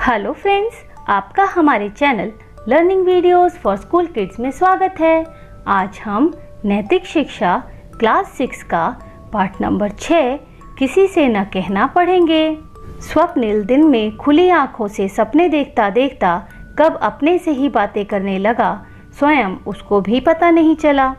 Hello friends, आपका हमारे channel learning videos for school kids में स्वागत है। आज हम नैतिक शिक्षा क्लास 6 का पाठ नंबर 6 किसी से न कहना पढ़ेंगे। स्वप्निल दिन में खुली आंखों से सपने देखता देखता कब अपने से ही बातें करने लगा, स्वयं उसको भी पता नहीं चला।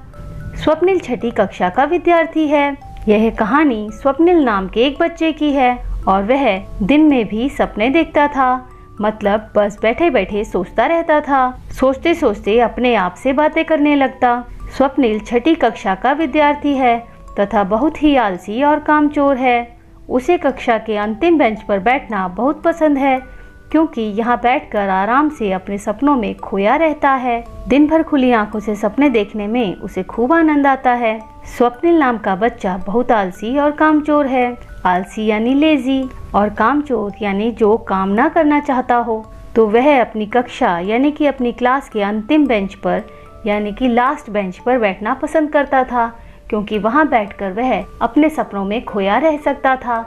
स्वप्निल छठी कक्षा का विद्यार्थी है। यह कहानी स्वप्निल नाम के एक बच्चे की है और वह दिन में भी सपने देखता था, मतलब बस बैठे बैठे सोचता रहता था। सोचते सोचते अपने आप से बातें करने लगता। स्वप्निल छठी कक्षा का विद्यार्थी है तथा बहुत ही आलसी और कामचोर है। उसे कक्षा के अंतिम बेंच पर बैठना बहुत पसंद है, क्योंकि यहाँ बैठकर आराम से अपने सपनों में खोया रहता है। दिन भर खुली आंखों से सपने देखने में उसे खूब आनंद आता है। स्वप्निल नाम का बच्चा बहुत आलसी और कामचोर है। आलसी यानी लेजी और कामचोर यानी जो काम ना करना चाहता हो। तो वह अपनी कक्षा यानी कि अपनी क्लास के अंतिम बेंच पर यानी कि लास्ट बेंच पर बैठना पसंद करता था, क्योंकि वहाँ बैठकर वह अपने सपनों में खोया रह सकता था,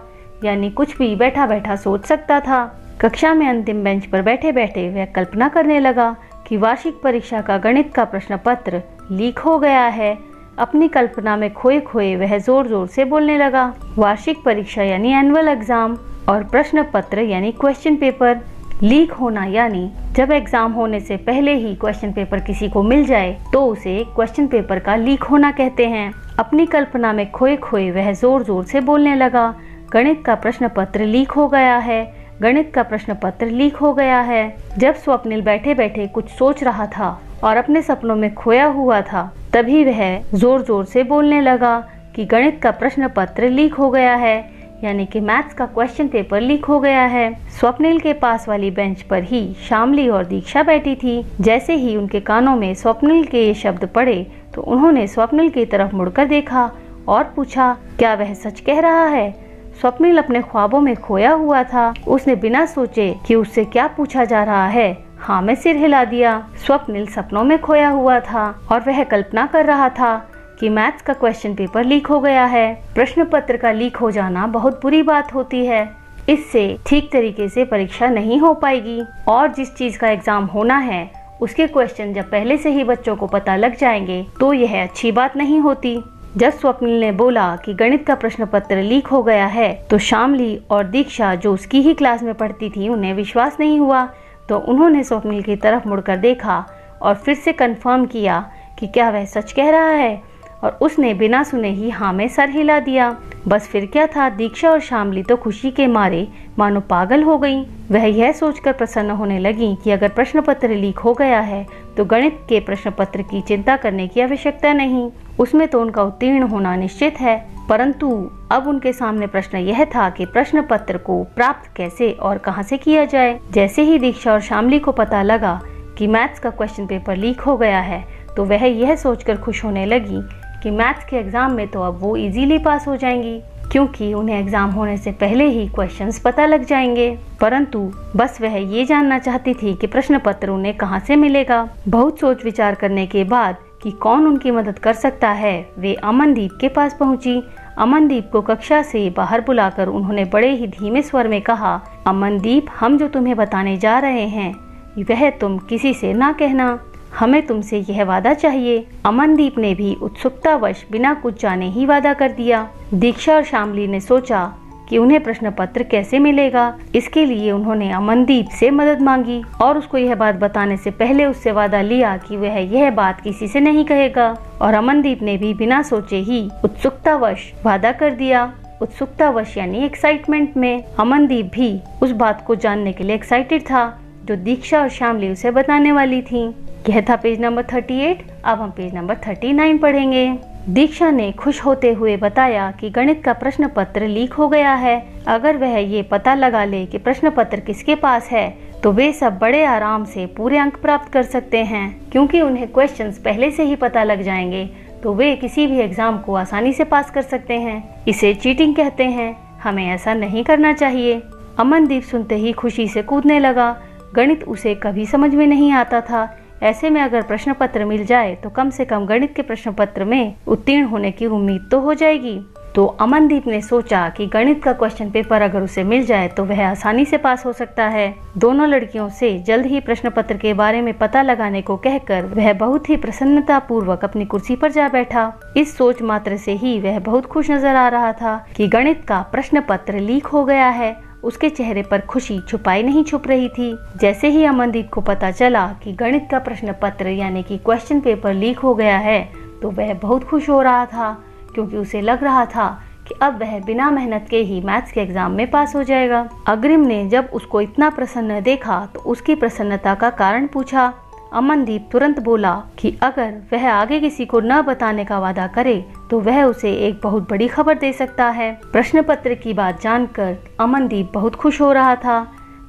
यानी कुछ भी बैठा बैठा सोच सकता था। कक्षा में अंतिम बेंच पर बैठे बैठे वह कल्पना करने लगा कि वार्षिक परीक्षा का गणित का प्रश्न पत्र लीक हो गया है। अपनी कल्पना में खोए खोए वह जोर जोर से बोलने लगा। वार्षिक परीक्षा यानी एनुअल एग्जाम और प्रश्न पत्र यानी क्वेश्चन पेपर। लीक होना यानी जब एग्जाम होने से पहले ही क्वेश्चन पेपर किसी को मिल जाए तो उसे क्वेश्चन पेपर का लीक होना कहते हैं। अपनी कल्पना में खोए खोए वह जोर जोर से बोलने लगा, गणित का प्रश्न पत्र लीक हो गया है, गणित का प्रश्न पत्र लीक हो गया है। जब स्वप्निल बैठे बैठे कुछ सोच रहा था और अपने सपनों में खोया हुआ था, तभी वह जोर जोर से बोलने लगा कि गणित का प्रश्न पत्र लीक हो गया है, यानी कि मैथ्स का क्वेश्चन पेपर लीक हो गया है। स्वप्निल के पास वाली बेंच पर ही शामली और दीक्षा बैठी थी। जैसे ही उनके कानों में स्वप्निल के ये शब्द पड़े तो उन्होंने स्वप्निल की तरफ मुड़कर देखा और पूछा, क्या वह सच कह रहा है? स्वप्निल अपने ख्वाबों में खोया हुआ था। उसने बिना सोचे कि उससे क्या पूछा जा रहा है, हाँ में सिर हिला दिया। स्वप्निल सपनों में खोया हुआ था और वह कल्पना कर रहा था कि मैथ्स का क्वेश्चन पेपर लीक हो गया है। प्रश्न पत्र का लीक हो जाना बहुत बुरी बात होती है। इससे ठीक तरीके से परीक्षा नहीं हो पाएगी और जिस चीज का एग्जाम होना है उसके क्वेश्चन जब पहले से ही बच्चों को पता लग जाएंगे तो यह अच्छी बात नहीं होती। जब स्वप्निल ने बोला कि गणित का प्रश्न पत्र लीक हो गया है तो शामली और दीक्षा जो उसकी ही क्लास में पढ़ती थी उन्हें विश्वास नहीं हुआ। तो उन्होंने स्वप्निल की तरफ मुड़कर देखा और फिर से कंफर्म किया कि क्या वह सच कह रहा है, और उसने बिना सुने ही हाँ में सर हिला दिया। बस फिर क्या था, दीक्षा और शामली तो खुशी के मारे मानो पागल हो गईं। वह यह सोचकर प्रसन्न होने लगी कि अगर प्रश्न पत्र लीक हो गया है तो गणित के प्रश्न पत्र की चिंता करने की आवश्यकता नहीं, उसमें तो उनका उत्तीर्ण होना निश्चित है। परंतु अब उनके सामने प्रश्न यह था कि प्रश्न पत्र को प्राप्त कैसे और कहां से किया जाए। जैसे ही दीक्षा और शामली को पता लगा कि मैथ्स का क्वेश्चन पेपर लीक हो गया है तो वह यह सोचकर खुश होने लगी कि मैथ्स के एग्जाम में तो अब वो इजीली पास हो जाएंगी, क्योंकि उन्हें एग्जाम होने से पहले ही क्वेश्चंस पता लग जाएंगे। परंतु बस वह ये जानना चाहती थी कि प्रश्न पत्र उन्हें कहां से मिलेगा। बहुत सोच विचार करने के बाद कि कौन उनकी मदद कर सकता है, वे अमनदीप के पास पहुंची। अमनदीप को कक्षा से बाहर बुलाकर उन्होंने बड़े ही धीमे स्वर में कहा, अमनदीप, हम जो तुम्हें बताने जा रहे हैं वह तुम किसी से ना कहना, हमें तुमसे यह वादा चाहिए। अमनदीप ने भी उत्सुकतावश बिना कुछ जाने ही वादा कर दिया। दीक्षा और शामली ने सोचा कि उन्हें प्रश्न पत्र कैसे मिलेगा। इसके लिए उन्होंने अमनदीप से मदद मांगी और उसको यह बात बताने से पहले उससे वादा लिया कि वह यह बात किसी से नहीं कहेगा। और अमनदीप ने भी बिना सोचे ही उत्सुकतावश वादा कर दिया। उत्सुकतावश यानी एक्साइटमेंट में अमनदीप भी उस बात को जानने के लिए एक्साइटेड था जो दीक्षा और शामली उसे बताने वाली थी। यह था पेज नंबर 38। अब हम पेज नंबर 39 पढ़ेंगे। दीक्षा ने खुश होते हुए बताया कि गणित का प्रश्न पत्र लीक हो गया है। अगर वह ये पता लगा ले कि प्रश्न पत्र किसके पास है तो वे सब बड़े आराम से पूरे अंक प्राप्त कर सकते हैं, क्योंकि उन्हें क्वेश्चंस पहले से ही पता लग जाएंगे तो वे किसी भी एग्जाम को आसानी से पास कर सकते हैं। इसे चीटिंग कहते हैं, हमें ऐसा नहीं करना चाहिए। अमनदीप सुनते ही खुशी से कूदने लगा। गणित उसे कभी समझ में नहीं आता था, ऐसे में अगर प्रश्न पत्र मिल जाए तो कम से कम गणित के प्रश्न पत्र में उत्तीर्ण होने की उम्मीद तो हो जाएगी। तो अमनदीप ने सोचा कि गणित का क्वेश्चन पेपर अगर उसे मिल जाए तो वह आसानी से पास हो सकता है। दोनों लड़कियों से जल्द ही प्रश्न पत्र के बारे में पता लगाने को कहकर वह बहुत ही प्रसन्नता पूर्वक अपनी कुर्सी पर जा बैठा। इस सोच मात्र से ही वह बहुत खुश नजर आ रहा था कि गणित का प्रश्न पत्र लीक हो गया है। उसके चेहरे पर खुशी छुपाई नहीं छुप रही थी। जैसे ही अमनदीप को पता चला कि गणित का प्रश्न पत्र यानी कि क्वेश्चन पेपर लीक हो गया है तो वह बहुत खुश हो रहा था, क्योंकि उसे लग रहा था कि अब वह बिना मेहनत के ही मैथ्स के एग्जाम में पास हो जाएगा। अग्रिम ने जब उसको इतना प्रसन्न देखा तो उसकी प्रसन्नता का कारण पूछा। अमनदीप तुरंत बोला कि अगर वह आगे किसी को न बताने का वादा करे तो वह उसे एक बहुत बड़ी खबर दे सकता है। प्रश्न पत्र की बात जानकर अमनदीप बहुत खुश हो रहा था,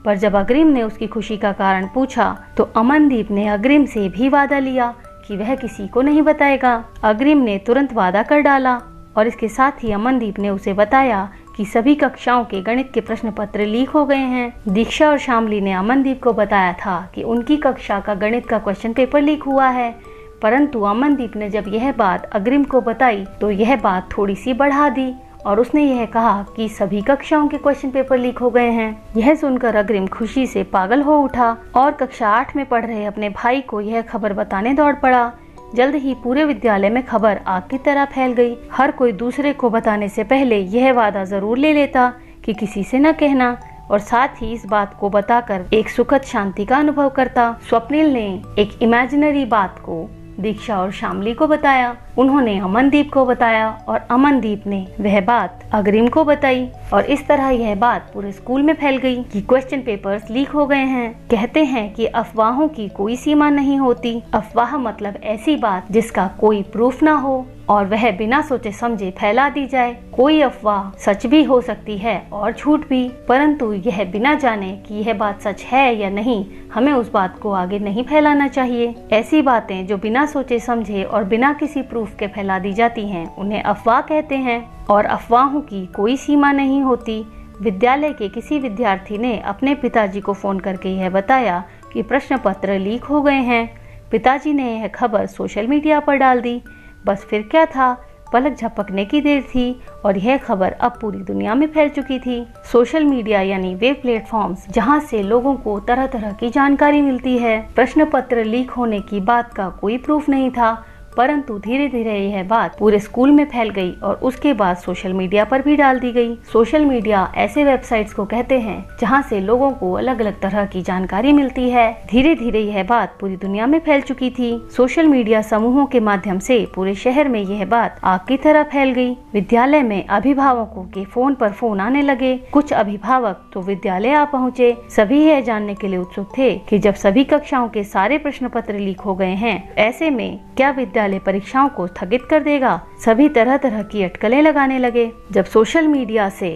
पर जब अग्रिम ने उसकी खुशी का कारण पूछा तो अमनदीप ने अग्रिम से भी वादा लिया कि वह किसी को नहीं बताएगा। अग्रिम ने तुरंत वादा कर डाला और इसके साथ ही अमनदीप ने उसे बताया कि सभी कक्षाओं के गणित के प्रश्न पत्र लीक हो गए हैं। दीक्षा और शामली ने अमनदीप को बताया था कि उनकी कक्षा का गणित का क्वेश्चन पेपर लीक हुआ है, परंतु अमनदीप ने जब यह बात अग्रिम को बताई तो यह बात थोड़ी सी बढ़ा दी और उसने यह कहा कि सभी कक्षाओं के क्वेश्चन पेपर लीक हो गए हैं। यह सुनकर अग्रिम खुशी से पागल हो उठा और कक्षा 8 में पढ़ रहे अपने भाई को यह खबर बताने दौड़ पड़ा। जल्द ही पूरे विद्यालय में खबर आग की तरह फैल गई। हर कोई दूसरे को बताने से पहले यह वादा जरूर ले लेता कि किसी से न कहना, और साथ ही इस बात को बताकर एक सुखद शांति का अनुभव करता। स्वप्निल ने एक इमेजिनरी बात को दीक्षा और शामली को बताया। उन्होंने अमनदीप को बताया और अमनदीप ने वह बात अग्रिम को बताई और इस तरह यह बात पूरे स्कूल में फैल गई कि क्वेश्चन पेपर्स लीक हो गए हैं। कहते हैं कि अफवाहों की कोई सीमा नहीं होती। अफवाह मतलब ऐसी बात जिसका कोई प्रूफ ना हो और वह बिना सोचे समझे फैला दी जाए। कोई अफवाह सच भी हो सकती है और झूठ भी, परंतु यह बिना जाने कि यह बात सच है या नहीं हमें उस बात को आगे नहीं फैलाना चाहिए। ऐसी बातें जो बिना सोचे समझे और बिना किसी प्रूफ के फैला दी जाती हैं उन्हें अफवाह कहते हैं और अफवाहों की कोई सीमा नहीं होती। विद्यालय के किसी विद्यार्थी ने अपने पिताजी को फोन करके यह बताया कि प्रश्न पत्र लीक हो गए हैं। पिताजी ने यह खबर सोशल मीडिया पर डाल दी। बस फिर क्या था, पलक झपकने की देर थी और यह खबर अब पूरी दुनिया में फैल चुकी थी। सोशल मीडिया यानी वे प्लेटफॉर्म्स जहां से लोगों को तरह तरह की जानकारी मिलती है। प्रश्न पत्र लीक होने की बात का कोई प्रूफ नहीं था, परंतु धीरे धीरे यह बात पूरे स्कूल में फैल गई और उसके बाद सोशल मीडिया पर भी डाल दी गई। सोशल मीडिया ऐसे वेबसाइट्स को कहते हैं जहां से लोगों को अलग अलग तरह की जानकारी मिलती है। धीरे धीरे यह बात पूरी दुनिया में फैल चुकी थी। सोशल मीडिया समूहों के माध्यम से पूरे शहर में यह बात आग की तरह फैल गई। विद्यालय में अभिभावकों के फोन पर फोन आने लगे। कुछ अभिभावक तो विद्यालय आ पहुँचे। सभी यह जानने के लिए उत्सुक थे कि जब सभी कक्षाओं के सारे प्रश्न पत्र लीक हो गए हैं, ऐसे में क्या विद्यालय परीक्षाओं को स्थगित कर देगा। सभी तरह तरह की अटकलें लगाने लगे। जब सोशल मीडिया से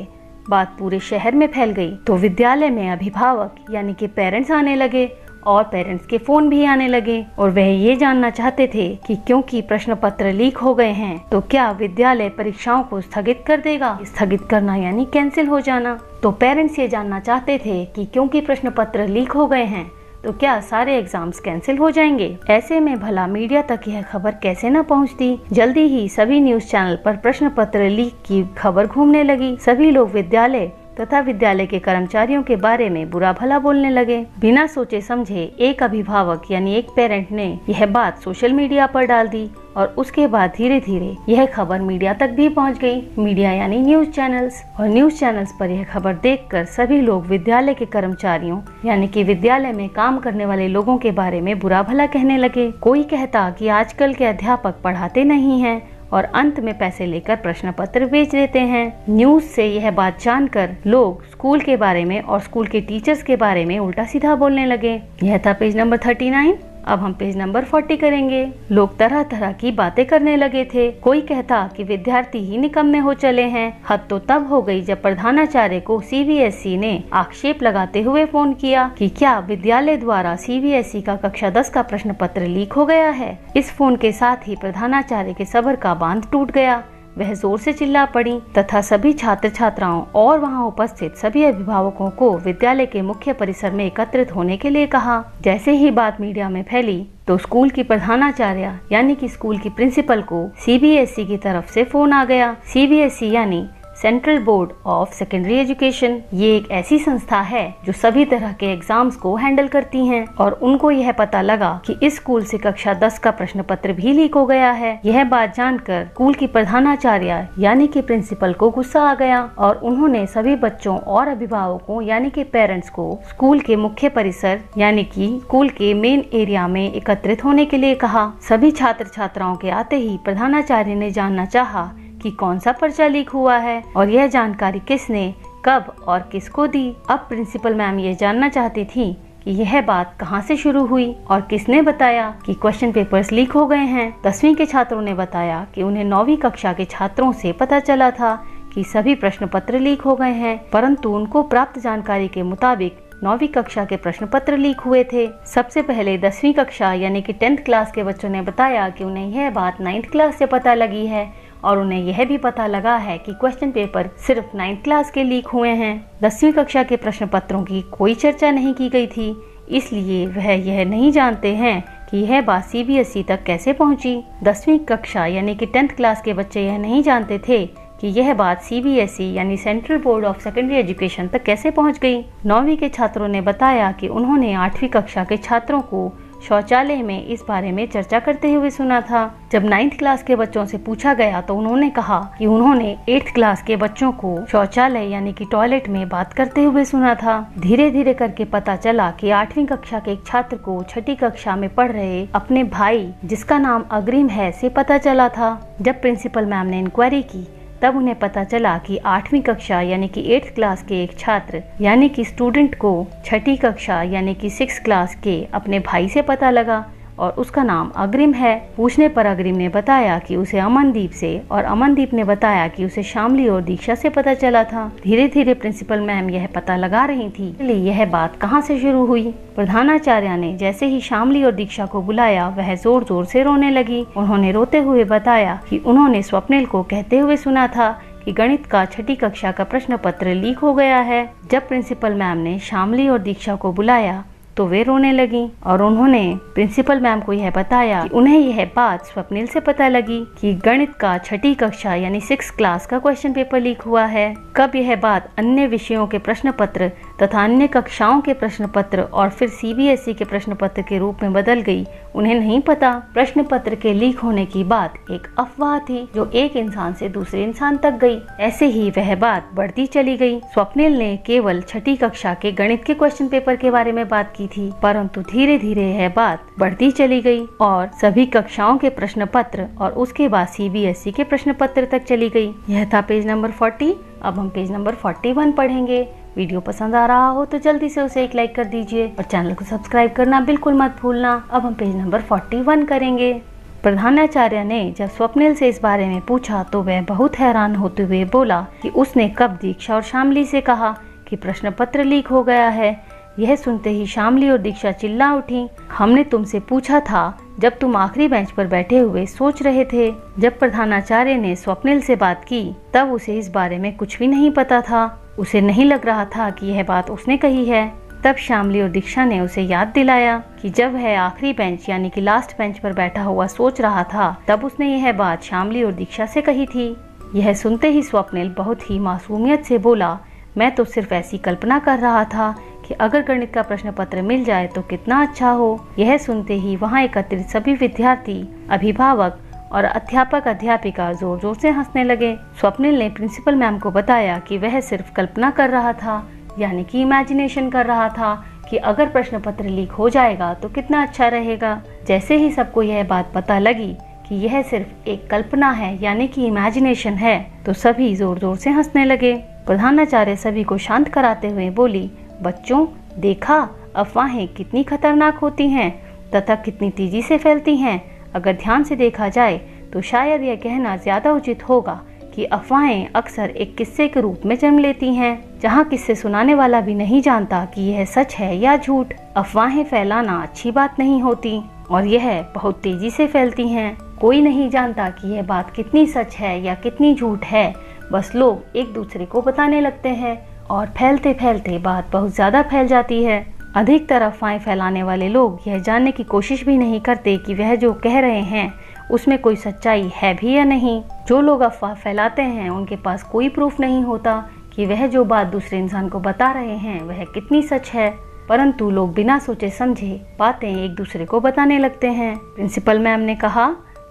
बात पूरे शहर में फैल गई तो विद्यालय में अभिभावक यानी कि पेरेंट्स आने लगे और पेरेंट्स के फोन भी आने लगे और वह ये जानना चाहते थे कि क्योंकि प्रश्न पत्र लीक हो गए हैं तो क्या विद्यालय परीक्षाओं को स्थगित कर देगा। स्थगित करना यानी कैंसिल हो जाना। तो पेरेंट्स ये जानना चाहते थे कि क्योंकि प्रश्न पत्र लीक हो गए हैं तो क्या सारे एग्जाम्स कैंसिल हो जाएंगे। ऐसे में भला मीडिया तक यह खबर कैसे न पहुंचती। जल्दी ही सभी न्यूज चैनल पर प्रश्न पत्र लीक की खबर घूमने लगी। सभी लोग विद्यालय तथा विद्यालय के कर्मचारियों के बारे में बुरा भला बोलने लगे। बिना सोचे समझे एक अभिभावक यानी एक पेरेंट ने यह बात सोशल मीडिया पर डाल दी और उसके बाद धीरे धीरे यह खबर मीडिया तक भी पहुंच गई। मीडिया यानी न्यूज चैनल्स, और न्यूज चैनल्स पर यह खबर देखकर सभी लोग विद्यालय के कर्मचारियों यानी कि विद्यालय में काम करने वाले लोगों के बारे में बुरा भला कहने लगे। कोई कहता कि आजकल के अध्यापक पढ़ाते नहीं हैं और अंत में पैसे लेकर प्रश्न पत्र बेच देते हैं। न्यूज से यह बात जानकर लोग स्कूल के बारे में और स्कूल के टीचर्स के बारे में उल्टा सीधा बोलने लगे। यह था पेज नंबर 39। अब हम पेज नंबर 40 करेंगे। लोग तरह तरह की बातें करने लगे थे। कोई कहता कि विद्यार्थी ही निकम्मे हो चले हैं। हद तो तब हो गई जब प्रधानाचार्य को सीबीएसई ने आक्षेप लगाते हुए फोन किया कि क्या विद्यालय द्वारा सीबीएसई का कक्षा 10 का प्रश्न पत्र लीक हो गया है। इस फोन के साथ ही प्रधानाचार्य के सब्र का बांध टूट गया। वह जोर से चिल्ला पड़ी तथा सभी छात्र छात्राओं और वहां उपस्थित सभी अभिभावकों को विद्यालय के मुख्य परिसर में एकत्रित होने के लिए कहा। जैसे ही बात मीडिया में फैली तो तो स्कूल की प्रधानाचार्य यानी कि स्कूल की प्रिंसिपल को CBSE की तरफ से फोन आ गया। CBSE यानी central board of secondary education, ये एक ऐसी संस्था है जो सभी तरह के एग्जाम्स को हैंडल करती हैं और उनको यह पता लगा कि इस स्कूल से कक्षा 10 का प्रश्न पत्र भी लीक हो गया है। यह बात जानकर स्कूल की प्रधानाचार्य यानी कि प्रिंसिपल को गुस्सा आ गया और उन्होंने सभी बच्चों और अभिभावकों यानी कि पेरेंट्स को स्कूल के मुख्य परिसर यानी कि स्कूल के मेन एरिया में एकत्रित होने के लिए कहा। सभी छात्र छात्राओं के आते ही प्रधानाचार्य ने जानना चाहा कि कौन सा पर्चा लीक हुआ है और यह जानकारी किसने, कब और किसको दी। अब प्रिंसिपल मैम ये जानना चाहती थी कि यह बात कहां से शुरू हुई और किसने बताया कि क्वेश्चन पेपर्स लीक हो गए हैं। 10वीं के छात्रों ने बताया कि उन्हें 9वीं कक्षा के छात्रों से पता चला था कि सभी प्रश्न पत्र लीक हो गए हैं, परंतु उनको प्राप्त जानकारी के मुताबिक 9वीं कक्षा के प्रश्न पत्र लीक हुए थे। सबसे पहले 10वीं कक्षा यानी कि 10th क्लास के बच्चों ने बताया कि उन्हें यह बात 9th क्लास से पता लगी है और उन्हें यह भी पता लगा है कि क्वेश्चन पेपर सिर्फ 9th क्लास के लीक हुए हैं। 10वीं कक्षा के प्रश्न पत्रों की कोई चर्चा नहीं की गई थी, इसलिए वह यह नहीं जानते हैं कि यह बात CBSE तक कैसे पहुंची। 10वीं कक्षा यानी कि 10th क्लास के बच्चे यह नहीं जानते थे कि यह बात CBSE यानी central board of secondary education तक कैसे पहुंच गई। 9वीं के छात्रों ने बताया कि उन्होंने 8वीं कक्षा के छात्रों को शौचालय में इस बारे में चर्चा करते हुए सुना था। जब 9th क्लास के बच्चों से पूछा गया तो उन्होंने कहा कि उन्होंने 8th क्लास के बच्चों को शौचालय यानी कि टॉयलेट में बात करते हुए सुना था। धीरे धीरे करके पता चला कि 8वीं कक्षा के एक छात्र को 6ठी कक्षा में पढ़ रहे अपने भाई जिसका नाम अग्रिम है से पता चला था। जब प्रिंसिपल मैम ने इंक्वायरी की तब उन्हें पता चला कि 8वीं कक्षा यानी कि 8th क्लास के एक छात्र यानी कि स्टूडेंट को 6ठी कक्षा यानी कि 6th क्लास के अपने भाई से पता लगा और उसका नाम अग्रिम है। पूछने पर अग्रिम ने बताया कि उसे अमनदीप से और अमनदीप ने बताया कि उसे शामली और दीक्षा से पता चला था। धीरे धीरे प्रिंसिपल मैम यह पता लगा रही थी यह बात कहां से शुरू हुई। प्रधानाचार्य ने जैसे ही शामली और दीक्षा को बुलाया वह जोर जोर से रोने लगी। उन्होंने रोते हुए बताया कि उन्होंने स्वप्निल को कहते हुए सुना था कि गणित का 6ठी कक्षा का प्रश्न पत्र लीक हो गया है। जब प्रिंसिपल मैम ने शामली और दीक्षा को बुलाया तो वे रोने लगी और उन्होंने प्रिंसिपल मैम को यह बताया कि उन्हें यह बात स्वप्निल से पता लगी कि गणित का 6ठी कक्षा यानी 6th क्लास का क्वेश्चन पेपर लीक हुआ है। कब यह बात अन्य विषयों के प्रश्न पत्र तथा अन्य कक्षाओं के प्रश्न पत्र और फिर CBSE के प्रश्न पत्र के रूप में बदल गई उन्हें नहीं पता। प्रश्न पत्र के लीक होने की बात एक अफवाह थी जो एक इंसान से दूसरे इंसान तक गई। ऐसे ही वह बात बढ़ती चली गई। स्वप्निल ने केवल 6ठी कक्षा के गणित के क्वेश्चन पेपर के बारे में बात की थी, परंतु धीरे धीरे यह बात बढ़ती चली गई और सभी कक्षाओं के प्रश्न पत्र और उसके बाद CBSE के प्रश्न पत्र तक चली गई। यह था पेज नंबर 40। अब हम पेज नंबर 41 पढ़ेंगे। वीडियो पसंद आ रहा हो तो जल्दी से उसे एक लाइक कर दीजिए और चैनल को सब्सक्राइब करना बिल्कुल मत भूलना। अब हम पेज नंबर 41 करेंगे। प्रधानाचार्य ने जब स्वप्निल से इस बारे में पूछा तो वह बहुत हैरान होते हुए बोला कि उसने कब दीक्षा और शामली से कहा कि प्रश्न पत्र लीक हो गया है। यह सुनते ही शामली और दीक्षा चिल्ला उठी, हमने तुमसे पूछा था जब तुम आखिरी बेंच पर बैठे हुए सोच रहे थे। जब प्रधानाचार्य ने स्वप्निल से बात की तब उसे इस बारे में कुछ भी नहीं पता था। उसे नहीं लग रहा था कि यह बात उसने कही है। तब शामली और दीक्षा ने उसे याद दिलाया कि जब वह आखिरी बेंच यानी कि लास्ट बेंच पर बैठा हुआ सोच रहा था तब उसने यह बात शामली और दीक्षा से कही थी। यह सुनते ही स्वप्निल बहुत ही मासूमियत से बोला, मैं तो सिर्फ ऐसी कल्पना कर रहा था कि अगर गणित का प्रश्न पत्र मिल जाए तो कितना अच्छा हो। यह सुनते ही वहाँ एकत्रित सभी विद्यार्थी, अभिभावक और अध्यापक अध्यापिका जोर जोर से हंसने लगे। स्वप्निल ने प्रिंसिपल मैम को बताया कि वह सिर्फ कल्पना कर रहा था, यानी कि इमेजिनेशन कर रहा था कि अगर प्रश्न पत्र लीक हो जाएगा तो कितना अच्छा रहेगा। जैसे ही सबको यह बात पता लगी कि यह सिर्फ एक कल्पना है यानी कि इमेजिनेशन है तो सभी जोर जोर से हंसने लगे। प्रधानाचार्य सभी को शांत कराते हुए बोली, बच्चों देखा अफवाहें कितनी खतरनाक होती हैं तथा कितनी तेजी से फैलती हैं। अगर ध्यान से देखा जाए तो शायद यह कहना ज्यादा उचित होगा कि अफवाहें अक्सर एक किस्से के रूप में जन्म लेती हैं, जहां किस्से सुनाने वाला भी नहीं जानता कि यह सच है या झूठ। अफवाहें फैलाना अच्छी बात नहीं होती और यह बहुत तेजी से फैलती हैं। कोई नहीं जानता कि यह बात कितनी सच है या कितनी झूठ है, बस लोग एक दूसरे को बताने लगते हैं और फैलते फैलते बात बहुत ज्यादा फैल जाती है। अधिकतर अफवाहें फैलाने वाले लोग यह जानने की कोशिश भी नहीं करते कि वह जो कह रहे हैं उसमें कोई सच्चाई है भी या नहीं। जो लोग अफवाह फैलाते हैं उनके पास कोई प्रूफ नहीं होता कि वह जो बात दूसरे इंसान को बता रहे हैं वह कितनी सच है, परंतु लोग बिना सोचे समझे बातें एक दूसरे को बताने लगते हैं। प्रिंसिपल मैम ने कहा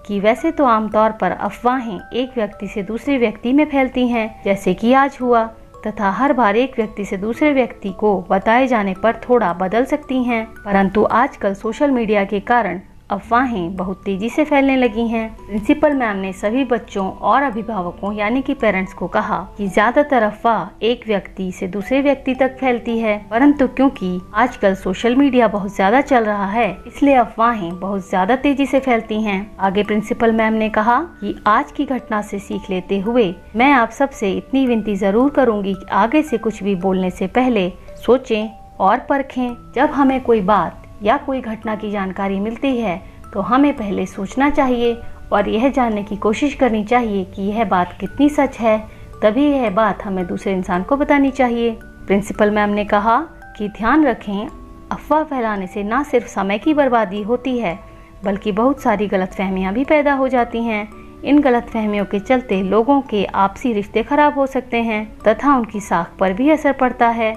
कि वैसे तो आमतौर पर अफवाहें एक व्यक्ति से दूसरे व्यक्ति में फैलती हैं, जैसे कि आज हुआ, तथा हर बार एक व्यक्ति से दूसरे व्यक्ति को बताए जाने पर थोड़ा बदल सकती हैं, परंतु आजकल सोशल मीडिया के कारण अफवाहें बहुत तेजी से फैलने लगी हैं। प्रिंसिपल मैम ने सभी बच्चों और अभिभावकों यानी कि पेरेंट्स को कहा कि ज्यादातर अफवाह एक व्यक्ति से दूसरे व्यक्ति तक फैलती है, परंतु क्योंकि आजकल सोशल मीडिया बहुत ज्यादा चल रहा है इसलिए अफवाहें बहुत ज्यादा तेजी से फैलती हैं। आगे प्रिंसिपल मैम ने कहा कि आज की घटना से सीख लेते हुए मैं आप सबसे इतनी विनती जरूर करूंगी कि आगे से कुछ भी बोलने से पहले सोचें और परखें। जब हमें कोई बात या कोई घटना की जानकारी मिलती है तो हमें पहले सोचना चाहिए और यह जानने की कोशिश करनी चाहिए कि यह बात कितनी सच है, तभी यह बात हमें दूसरे इंसान को बतानी चाहिए। प्रिंसिपल मैम ने कहा कि ध्यान रखें, अफवाह फैलाने से न सिर्फ समय की बर्बादी होती है बल्कि बहुत सारी गलतफहमियां भी पैदा हो जाती हैं। इन गलतफहमियों के चलते लोगों के आपसी रिश्ते खराब हो सकते हैं तथा उनकी साख पर भी असर पड़ता है,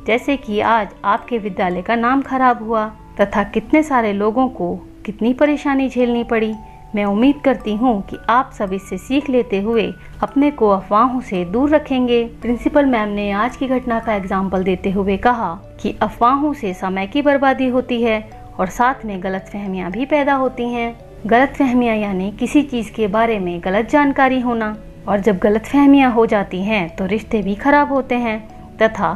जैसे कि आज आपके विद्यालय का नाम खराब हुआ तथा कितने सारे लोगों को कितनी परेशानी झेलनी पड़ी। मैं उम्मीद करती हूँ कि आप सब इससे सीख लेते हुए अपने को अफवाहों से दूर रखेंगे। प्रिंसिपल मैम ने आज की घटना का एग्जाम्पल देते हुए कहा कि अफवाहों से समय की बर्बादी होती है और साथ में गलतफहमियां भी पैदा होती हैं। गलतफहमियां यानी किसी चीज के बारे में गलत जानकारी होना, और जब गलतफहमियां हो जाती हैं तो रिश्ते भी खराब होते हैं तथा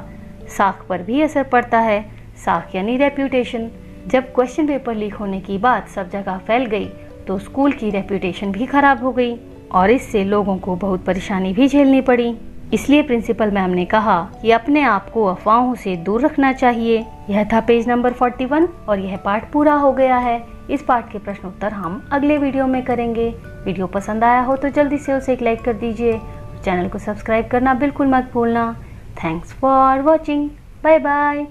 साख पर भी असर पड़ता है। साख यानी रेप्यूटेशन। जब क्वेश्चन पेपर लीक होने की बात सब जगह फैल गई तो स्कूल की रेप्यूटेशन भी खराब हो गई और इससे लोगों को बहुत परेशानी भी झेलनी पड़ी। इसलिए प्रिंसिपल मैम ने कहा कि अपने आप को अफवाहों से दूर रखना चाहिए। यह था पेज नंबर 41 और यह पाठ पूरा हो गया है। इस पाठ के प्रश्न उत्तर हम अगले वीडियो में करेंगे। वीडियो पसंद आया हो तो जल्दी से उसे एक लाइक कर दीजिए। चैनल को सब्सक्राइब करना बिल्कुल मत भूलना। Thanks for watching. Bye bye.